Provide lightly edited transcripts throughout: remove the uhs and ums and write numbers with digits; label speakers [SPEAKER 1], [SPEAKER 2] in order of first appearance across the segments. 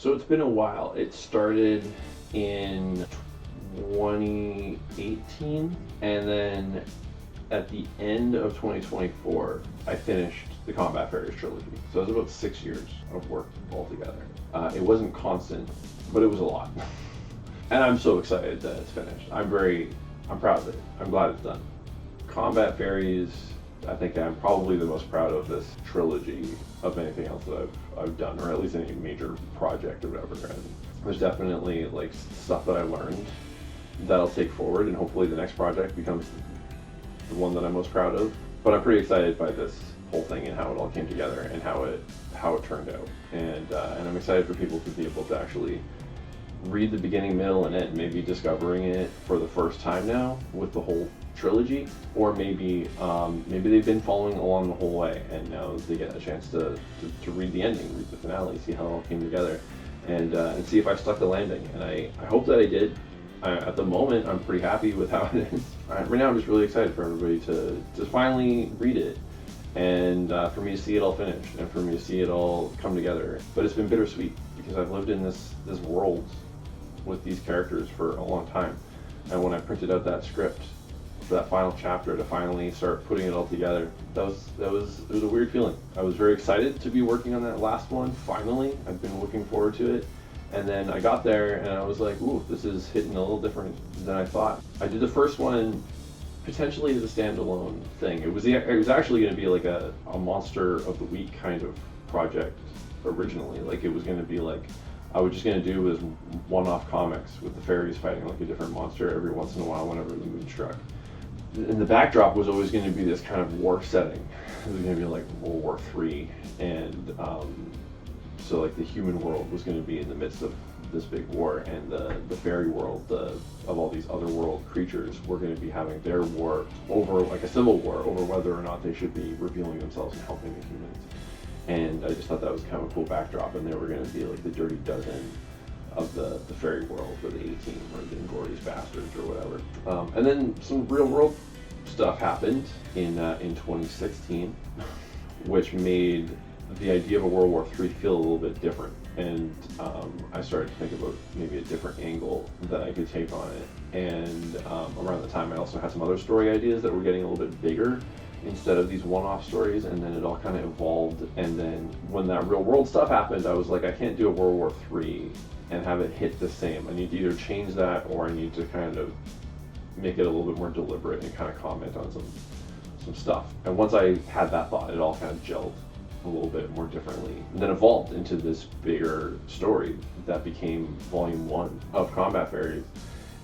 [SPEAKER 1] So it's been a while. It started in 2018, and then at the end of 2024, I finished the Combat Fairies trilogy. So it was about 6 years of work altogether. It wasn't constant, but it was a lot. And I'm so excited that it's finished. I'm proud of it. I'm glad it's done. Combat Fairies, I think I'm probably the most proud of this trilogy of anything else that I've done, or at least any major project or whatever. And there's definitely like stuff that I learned that I'll take forward, and hopefully the next project becomes the one that I'm most proud of. But I'm pretty excited by this whole thing and how it all came together and how it turned out. And I'm excited for people to be able to actually read the beginning, middle, and end, maybe discovering it for the first time now with the whole trilogy, or maybe they've been following along the whole way and now they get a chance to read the ending, read the finale, see how it all came together, and see if I stuck the landing. And I hope that I did. At the moment, I'm pretty happy with how it is. Right now, I'm just really excited for everybody to finally read it, and for me to see it all finished, and for me to see it all come together. But it's been bittersweet because I've lived in this world with these characters for a long time, and when I printed out that script for that final chapter to finally start putting it all together, it was a weird feeling. I was very excited to be working on that last one. Finally, I've been looking forward to it. And then I got there and I was like, ooh, this is hitting a little different than I thought. I did the first one potentially as a standalone thing. It was actually going to be like a monster of the week kind of project originally. Like it was going to be like, I was just going to do was one-off comics with the fairies fighting like a different monster every once in a while whenever the mood struck. And the backdrop was always going to be this kind of war setting. It was going to be like World War III, and so like the human world was going to be in the midst of this big war, and the fairy world of all these other world creatures were going to be having their war over, like a civil war over whether or not they should be revealing themselves and helping the humans. And I just thought that was kind of a cool backdrop, and they were going to be like the Dirty Dozen of the fairy world, or the A-Team, or the Inglourious Bastards, or whatever. And then some real world stuff happened in 2016, which made the idea of a World War III feel a little bit different. And I started to think about maybe a different angle that I could take on it. And around the time, I also had some other story ideas that were getting a little bit bigger instead of these one-off stories, and then it all kind of evolved. And then when that real world stuff happened, I was like, I can't do a World War III and have it hit the same. I need to either change that, or I need to kind of make it a little bit more deliberate and kind of comment on some stuff. And once I had that thought, it all kind of gelled a little bit more differently, and then evolved into this bigger story that became volume 1 of Combat Fairies.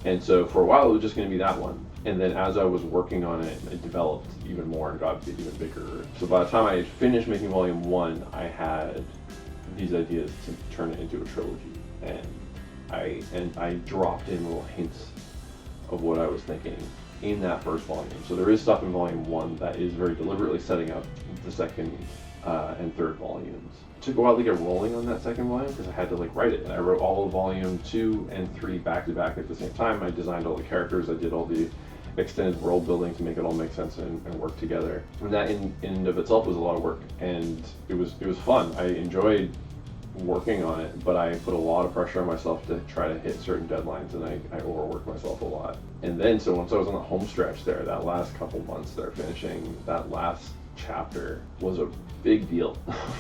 [SPEAKER 1] And so for a while it was just going to be that one, and then as I was working on it, it developed even more and got even bigger. So by the time I finished making volume 1, I had these ideas to turn it into a trilogy, and I dropped in little hints of what I was thinking in that first volume. So there is stuff in volume 1 that is very deliberately setting up the second and third volumes. It took a while to get rolling on that second volume because I had to like write it, and I wrote all of volume 2 and 3 back to back at the same time. I designed all the characters, I did all the extended world building to make it all make sense and work together. And that in of itself was a lot of work, and it was fun. I enjoyed working on it, but I put a lot of pressure on myself to try to hit certain deadlines, and I overworked myself a lot. And then so once I was on the home stretch there, that last couple months there, finishing that last chapter was a big deal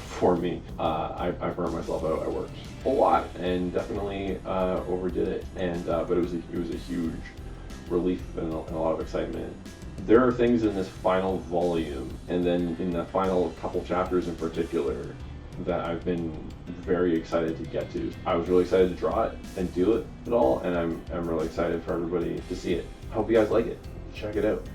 [SPEAKER 1] for me. I burned myself out. I worked a lot and definitely overdid it, and but it was a huge relief and a lot of excitement. There are things in this final volume, and then in the final couple chapters in particular, that I've been very excited to get to. I was really excited to draw it and do it all, and I'm really excited for everybody to see it. I hope you guys like it. Check it out.